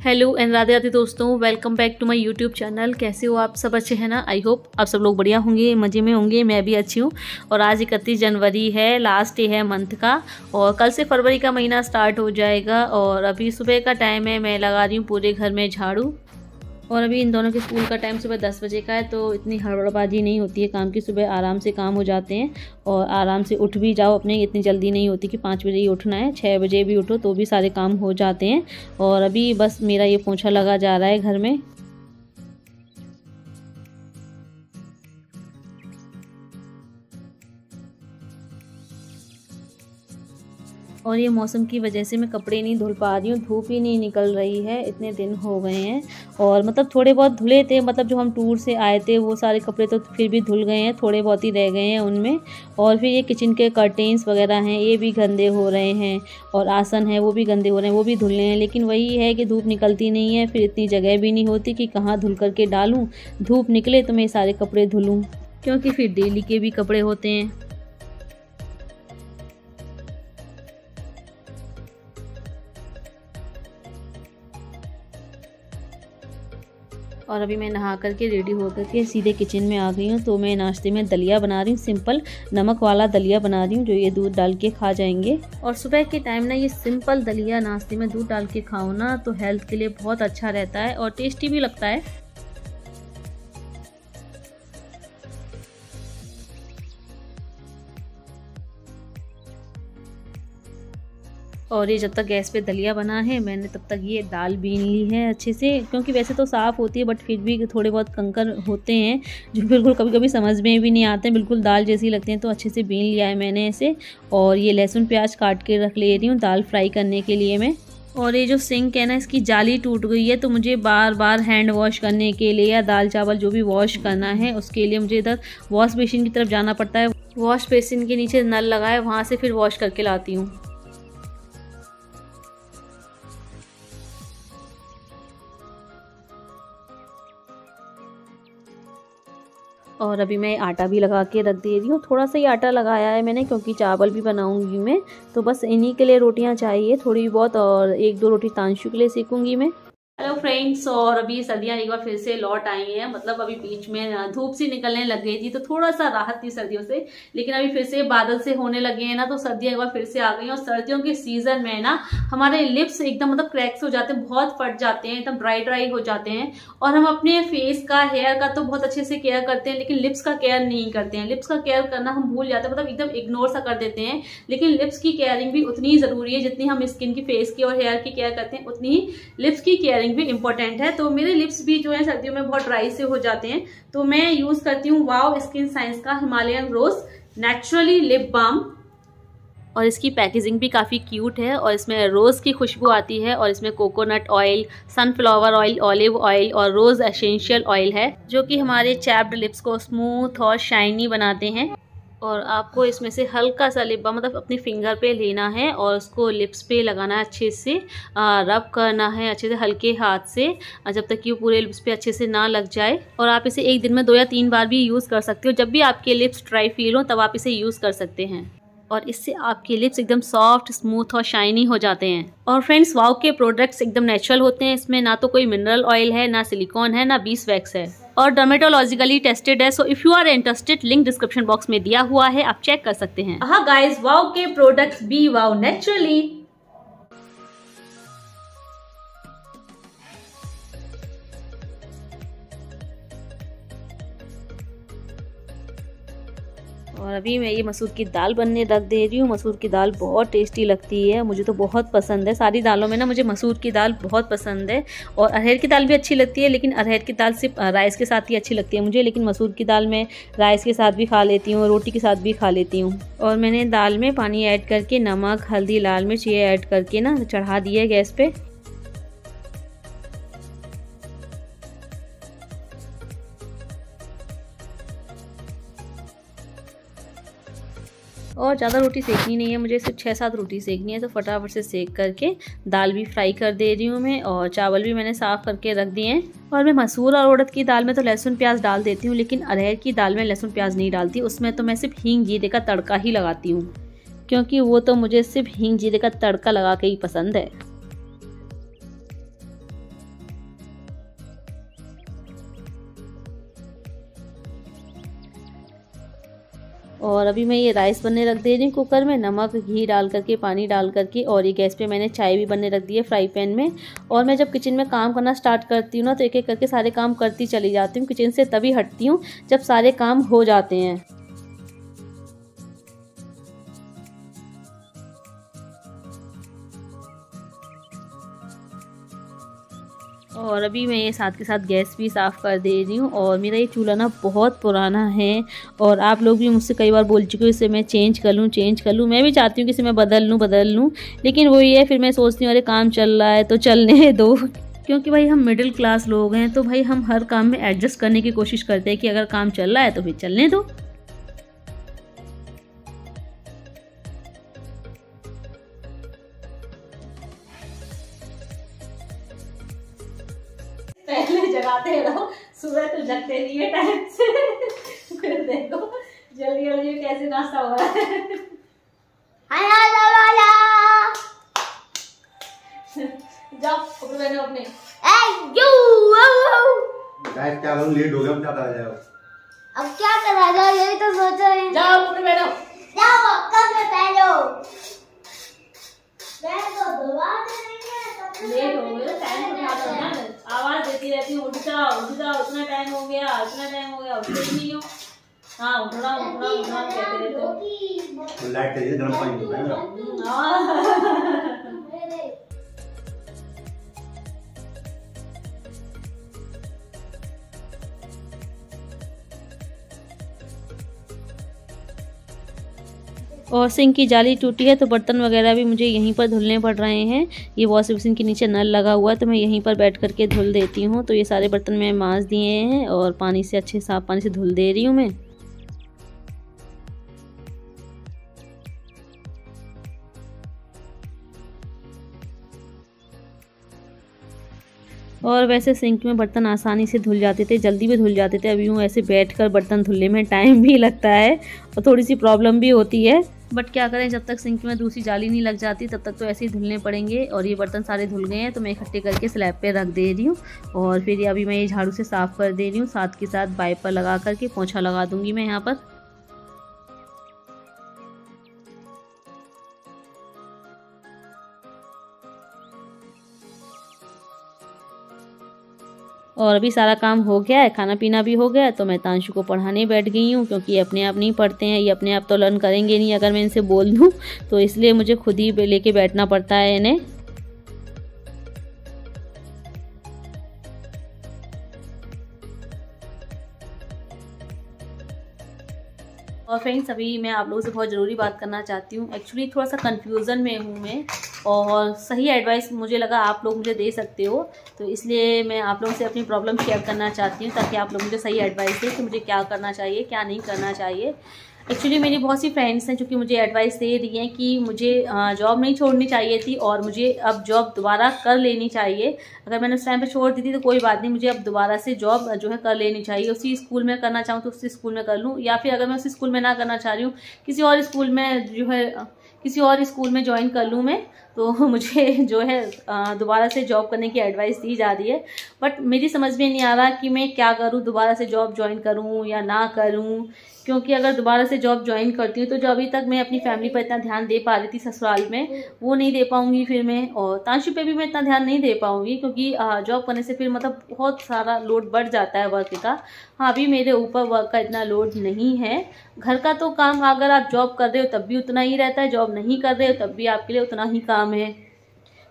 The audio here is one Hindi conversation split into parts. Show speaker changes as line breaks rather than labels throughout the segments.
हेलो एंड राधे राधे दोस्तों, welcome back to my YouTube channel. कैसे हो आप सब? अच्छे हैं ना? आई होप आप सब लोग बढ़िया होंगे, मज़े में होंगे। मैं भी अच्छी हूँ। और आज 31 जनवरी है, लास्ट डे है मंथ का, और कल से फरवरी का महीना स्टार्ट हो जाएगा। और अभी सुबह का टाइम है, मैं लगा रही हूँ पूरे घर में झाड़ू। और अभी इन दोनों के स्कूल का टाइम सुबह 10 बजे का है, तो इतनी हड़बड़ाबाजी नहीं होती है काम की। सुबह आराम से काम हो जाते हैं और आराम से उठ भी जाओ। अपने इतनी जल्दी नहीं होती कि 5 बजे ही उठना है, 6 बजे भी उठो तो भी सारे काम हो जाते हैं। और अभी बस मेरा ये पोंछा लगा जा रहा है घर में। और ये मौसम की वजह से मैं कपड़े नहीं धुल पा रही हूँ, धूप ही नहीं निकल रही है, इतने दिन हो गए हैं। और मतलब थोड़े बहुत धुले थे, मतलब जो हम टूर से आए थे वो सारे कपड़े तो फिर भी धुल गए हैं, थोड़े बहुत ही रह गए हैं उनमें। और फिर ये किचन के कर्टेन्स वगैरह हैं, ये भी गंदे हो रहे हैं, और आसन है वो भी गंदे हो रहे हैं, वो भी धुलने हैं। लेकिन वही है कि धूप निकलती नहीं है, फिर इतनी जगह भी नहीं होती कि कहाँ धुल करके डालूँ। धूप निकले तो मैं सारे कपड़े धुलूँ, क्योंकि फिर डेली के भी कपड़े होते हैं। और अभी मैं नहा करके रेडी होकर के सीधे किचन में आ गई हूँ। तो मैं नाश्ते में दलिया बना रही हूँ, सिंपल नमक वाला दलिया बना रही हूँ, जो ये दूध डाल के खा जाएंगे। और सुबह के टाइम ना ये सिंपल दलिया नाश्ते में दूध डाल के खाओ ना, तो हेल्थ के लिए बहुत अच्छा रहता है और टेस्टी भी लगता है। और ये जब तक गैस पे दलिया बना है, मैंने तब तक ये दाल बीन ली है अच्छे से, क्योंकि वैसे तो साफ़ होती है बट फिर भी थोड़े बहुत कंकर होते हैं जो बिल्कुल कभी कभी समझ में भी नहीं आते हैं, बिल्कुल दाल जैसी लगती हैं। तो अच्छे से बीन लिया है मैंने इसे। और ये लहसुन प्याज काट के रख ले रही हूँ दाल फ्राई करने के लिए मैं। और ये जो सिंक है ना, इसकी जाली टूट गई है, तो मुझे बार बार हैंड वॉश करने के लिए या दाल चावल जो भी वॉश करना है उसके लिए मुझे इधर वॉश बेसिन की तरफ जाना पड़ता है। वॉश बेसिन के नीचे नल लगा है, वहाँ से फिर वॉश करके लाती हूँ। और अभी मैं आटा भी लगा के रख दे रही हूँ। थोड़ा सा ही आटा लगाया है मैंने, क्योंकि चावल भी बनाऊंगी मैं, तो बस इन्हीं के लिए रोटियां चाहिए थोड़ी बहुत। और 1-2 रोटी तांशु के लिए सेकूंगी मैं। हेलो फ्रेंड्स, और अभी सर्दियां एक बार फिर से लौट आई हैं। मतलब अभी बीच में धूप सी निकलने लग गई थी, तो थोड़ा सा राहत थी सर्दियों से, लेकिन अभी फिर से बादल से होने लगे हैं ना, तो सर्दियां एक बार फिर से आ गई। और सर्दियों के सीजन में ना हमारे लिप्स एकदम मतलब क्रैक्स हो जाते हैं, बहुत फट जाते हैं, एकदम ड्राई ड्राई हो जाते हैं। और हम अपने फेस का, हेयर का तो बहुत अच्छे से केयर करते हैं, लेकिन लिप्स का केयर नहीं करते हैं। लिप्स का केयर करना हम भूल जाते हैं, मतलब एकदम इग्नोर सा कर देते हैं। लेकिन लिप्स की केयरिंग भी उतनी ही जरूरी है, जितनी हम स्किन की, फेस की और हेयर की केयर करते हैं, उतनी ही लिप्स की केयरिंग भी इंपॉर्टेंट है। तो मेरे लिप्स भी जो है सर्दियों में बहुत ड्राई से हो जाते हैं, तो मैं यूज करती हूँ वाव स्किन साइंस का हिमालयन रोज नेचुरली लिप बाम। और इसकी पैकेजिंग भी काफ़ी क्यूट है, और इसमें रोज़ की खुशबू आती है, और इसमें coconut oil, sunflower oil, olive oil और रोज़ एसेंशियल ऑयल है, जो कि हमारे चैप्ड लिप्स को स्मूथ और शाइनी बनाते हैं। और आपको इसमें से हल्का सा लिप बाम मतलब अपनी फिंगर पे लेना है और उसको लिप्स पे लगाना है, अच्छे से रब करना है, अच्छे से हल्के हाथ से, जब तक कि वो पूरे लिप्स पे अच्छे से ना लग जाए। और आप इसे एक दिन में 2 या 3 बार भी यूज़ कर सकते हो। जब भी आपके लिप्स ड्राई फील हो तब आप इसे यूज़ कर सकते हैं, और इससे आपके लिप्स एकदम सॉफ्ट, स्मूथ और शाइनी हो जाते हैं। और फ्रेंड्स, वाव के प्रोडक्ट्स एकदम नेचुरल होते हैं। इसमें ना तो कोई मिनरल ऑयल है, ना सिलिकॉन है, ना बीस वैक्स है, और डर्मेटोलॉजिकली टेस्टेड है। So if you are interested, link description box में दिया हुआ है, आप चेक कर सकते हैं। हाँ गाइस, वाव के प्रोडक्ट्स बी वाव नेचुरली। और अभी मैं ये मसूर की दाल बनने रख दे रही हूँ। मसूर की दाल बहुत टेस्टी लगती है, मुझे तो बहुत पसंद है। सारी दालों में ना मुझे मसूर की दाल बहुत पसंद है, और अरहर की दाल भी अच्छी लगती है, लेकिन अरहर की दाल सिर्फ राइस के साथ ही अच्छी लगती है मुझे। लेकिन मसूर की दाल मैं राइस के साथ भी खा लेती हूँ, रोटी के साथ भी खा लेती हूँ। और मैंने दाल में पानी ऐड करके नमक, हल्दी, लाल मिर्च ये ऐड करके ना चढ़ा दिया है गैस पे। और ज़्यादा रोटी सेकनी नहीं है मुझे, सिर्फ 6-7 रोटी सेकनी है, तो फटाफट से सेक करके दाल भी फ्राई कर दे रही हूँ मैं। और चावल भी मैंने साफ़ करके रख दिए हैं। और मैं मसूर और उड़द की दाल में तो लहसुन प्याज डाल देती हूँ, लेकिन अरहर की दाल में लहसुन प्याज नहीं डालती। उसमें तो मैं सिर्फ हींग जीरे का तड़का ही लगाती हूँ, क्योंकि वो तो मुझे सिर्फ हींग जीरे का तड़का लगा के ही पसंद है। और अभी मैं ये राइस बनने रख दे रही हूँ कुकर में, नमक घी डाल करके, पानी डाल करके। और ये गैस पे मैंने चाय भी बनने रख दी है फ्राई पैन में। और मैं जब किचन में काम करना स्टार्ट करती हूँ ना, तो एक एक करके सारे काम करती चली जाती हूँ। किचन से तभी हटती हूँ जब सारे काम हो जाते हैं। और अभी मैं ये साथ के साथ गैस भी साफ़ कर दे रही हूँ। और मेरा ये चूल्हा ना बहुत पुराना है, और आप लोग भी मुझसे कई बार बोल चुके हो इसे मैं चेंज कर लूँ। मैं भी चाहती हूँ कि इसे मैं बदल लूँ, लेकिन वही है, फिर मैं सोचती हूँ अरे काम चल रहा है तो चलने दो। क्योंकि भाई हम मिडिल क्लास लोग हैं, तो भाई हम हर काम में एडजस्ट करने की कोशिश करते हैं कि अगर काम चल रहा है तो फिर चलने दो। पहले जगाते रहो, सुबह तो जगते नहीं है टाइम से। फिर देखो जल्दी जल्दी कैसे नाश्ता हो रहा है। जाओ कपड़े पहनो अपने।
गाइस क्या करूं, लेट हो गया, अब क्या करा जाए?
अब क्या करा जाए, यही तो सोच रहे हैं।
जाओ कपड़े पहनो।
जाओ कपड़े पहनो।
लेट हो गया, टाइम उठाता हूं ना, आवाज देती रहती हूँ, उठ जाओ उतना टाइम हो गया, उठते ही नहीं हो। हाँ उठना कहते रहते हो।
लाइट चाहिए, गर्म पानी होता है ना।
और सिंक की जाली टूटी है, तो बर्तन वगैरह भी मुझे यहीं पर धुलने पड़ रहे हैं। ये वॉशिंग मशीन के नीचे नल लगा हुआ है, तो मैं यहीं पर बैठ करके धुल देती हूँ। तो ये सारे बर्तन मैं मांज दिए हैं और पानी से, अच्छे साफ पानी से धुल दे रही हूँ मैं। और वैसे सिंक में बर्तन आसानी से धुल जाते थे, जल्दी भी धुल जाते थे। अभी यूँ ऐसे बैठकर बर्तन धुलने में टाइम भी लगता है और थोड़ी सी प्रॉब्लम भी होती है, बट क्या करें, जब तक सिंक में दूसरी जाली नहीं लग जाती तब तक तो ऐसे ही धुलने पड़ेंगे। और ये बर्तन सारे धुल गए हैं, तो मैं इकट्ठे करके स्लैब पे रख दे रही हूँ। और फिर अभी मैं ये झाड़ू से साफ़ कर दे रही हूँ, साथ के साथ वाइपर लगा करके पोंछा लगा दूँगी मैं यहाँ पर। और अभी सारा काम हो गया है, खाना पीना भी हो गया है, तो मैं तांशु को पढ़ाने बैठ गई हूँ। क्योंकि ये अपने आप नहीं पढ़ते हैं, ये अपने आप तो लर्न करेंगे नहीं अगर मैं इनसे बोल दूँ, तो इसलिए मुझे खुद ही लेके बैठना पड़ता है इन्हें। और फ्रेंड्स अभी मैं आप लोगों से बहुत ज़रूरी बात करना चाहती हूँ। एक्चुअली थोड़ा सा कन्फ्यूज़न में हूँ मैं, और सही एडवाइस मुझे लगा आप लोग मुझे दे सकते हो, तो इसलिए मैं आप लोगों से अपनी प्रॉब्लम शेयर करना चाहती हूँ, ताकि आप लोग मुझे सही एडवाइस दें कि मुझे क्या करना चाहिए, क्या नहीं करना चाहिए। एक्चुअली मेरी बहुत सी फ्रेंड्स हैं जो कि मुझे एडवाइस दे रही हैं कि मुझे जॉब नहीं छोड़नी चाहिए थी, और मुझे अब जॉब दोबारा कर लेनी चाहिए। अगर मैंने उस टाइम पे छोड़ दी थी तो कोई बात नहीं, मुझे अब दोबारा से जॉब जो है कर लेनी चाहिए। उसी स्कूल में करना चाहूँ तो उसी स्कूल में कर लूँ, या फिर अगर मैं उसी स्कूल में ना करना चाह रही हूँ, किसी और स्कूल में जो है किसी और स्कूल में ज्वाइन कर लूँ मैं। तो मुझे जो है दोबारा से जॉब करने की एडवाइस दी जा रही है, बट मेरी समझ में नहीं आ रहा कि मैं क्या करूँ, दोबारा से जॉब ज्वाइन करूँ या ना करूँ। क्योंकि अगर दोबारा से जॉब ज्वाइन करती हूँ तो जो अभी तक मैं अपनी फैमिली पर इतना ध्यान दे पा रही थी ससुराल में, वो नहीं दे पाऊँगी फिर मैं। और तांशु पे भी मैं इतना ध्यान नहीं दे पाऊँगी, क्योंकि जॉब करने से फिर मतलब बहुत सारा लोड बढ़ जाता है वर्क का। हाँ अभी मेरे ऊपर वर्क का इतना लोड नहीं है। घर का तो काम अगर आप जॉब कर रहे हो तब भी उतना ही रहता है, जॉब नहीं कर रहे हो तब भी आपके लिए उतना ही काम है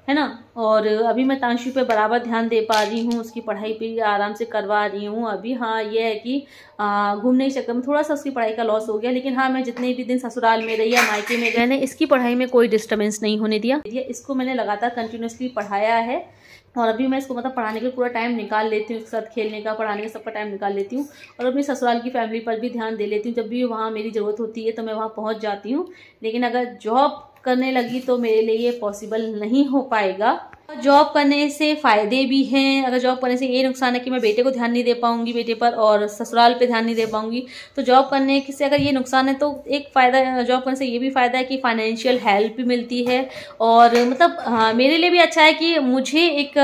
ना। और अभी मैं तांशु पे बराबर ध्यान दे पा रही हूँ, उसकी पढ़ाई पे आराम से करवा रही हूँ अभी। हाँ ये है कि घूमने के चक्कर में थोड़ा सा उसकी पढ़ाई का लॉस हो गया, लेकिन हाँ मैं जितने भी दिन ससुराल में रही या मायके में, मैंने इसकी पढ़ाई में कोई डिस्टर्बेंस नहीं होने दिया। इसको मैंने लगातार कंटिन्यूसली पढ़ाया है, और अभी मैं इसको मतलब पढ़ाने के लिए पूरा टाइम निकाल लेती हूँ, इसके साथ खेलने का, पढ़ाने का सबका टाइम निकाल लेती हूँ। और अपनी ससुराल की फैमिली पर भी ध्यान दे लेती हूँ, जब भी वहाँ मेरी ज़रूरत होती है तो मैं वहाँ पहुँच जाती हूँ। लेकिन अगर जॉब करने लगी तो मेरे लिए ये पॉसिबल नहीं हो पाएगा, जॉब करने से फ़ायदे भी हैं। अगर जॉब करने से ये नुकसान है कि मैं बेटे को ध्यान नहीं दे पाऊंगी, बेटे पर, और ससुराल पे ध्यान नहीं दे पाऊंगी। तो जॉब करने से अगर ये नुकसान है तो एक फ़ायदा, जॉब करने से ये भी फ़ायदा है कि फाइनेंशियल हेल्प भी मिलती है। और मतलब हाँ, मेरे लिए भी अच्छा है कि मुझे एक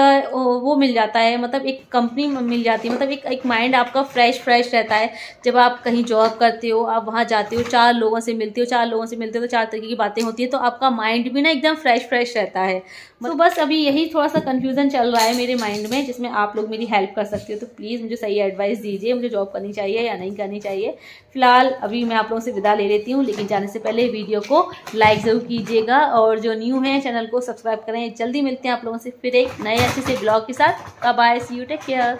वो मिल जाता है, मतलब एक कंपनी मिल जाती है, मतलब एक माइंड आपका फ्रेश रहता है। जब आप कहीं जॉब करते हो, आप वहाँ जाते हो, 4 लोगों से मिलते हो, 4 लोगों से मिलते हो तो 4 तरीके की बातें होती है, तो आपका माइंड भी ना एकदम फ्रेश रहता है। तो बस अभी यही थोड़ा सा कन्फ्यूज़न चल रहा है मेरे माइंड में, जिसमें आप लोग मेरी हेल्प कर सकते हो। तो प्लीज़ मुझे सही एडवाइस दीजिए, मुझे जॉब करनी चाहिए या नहीं करनी चाहिए। फिलहाल अभी मैं आप लोगों से विदा ले लेती हूँ, लेकिन जाने से पहले वीडियो को लाइक ज़रूर कीजिएगा, और जो न्यू है चैनल को सब्सक्राइब करें। जल्दी मिलते हैं आप लोगों से फिर एक नए अच्छे से ब्लॉग के साथ। Bye, see you, take care.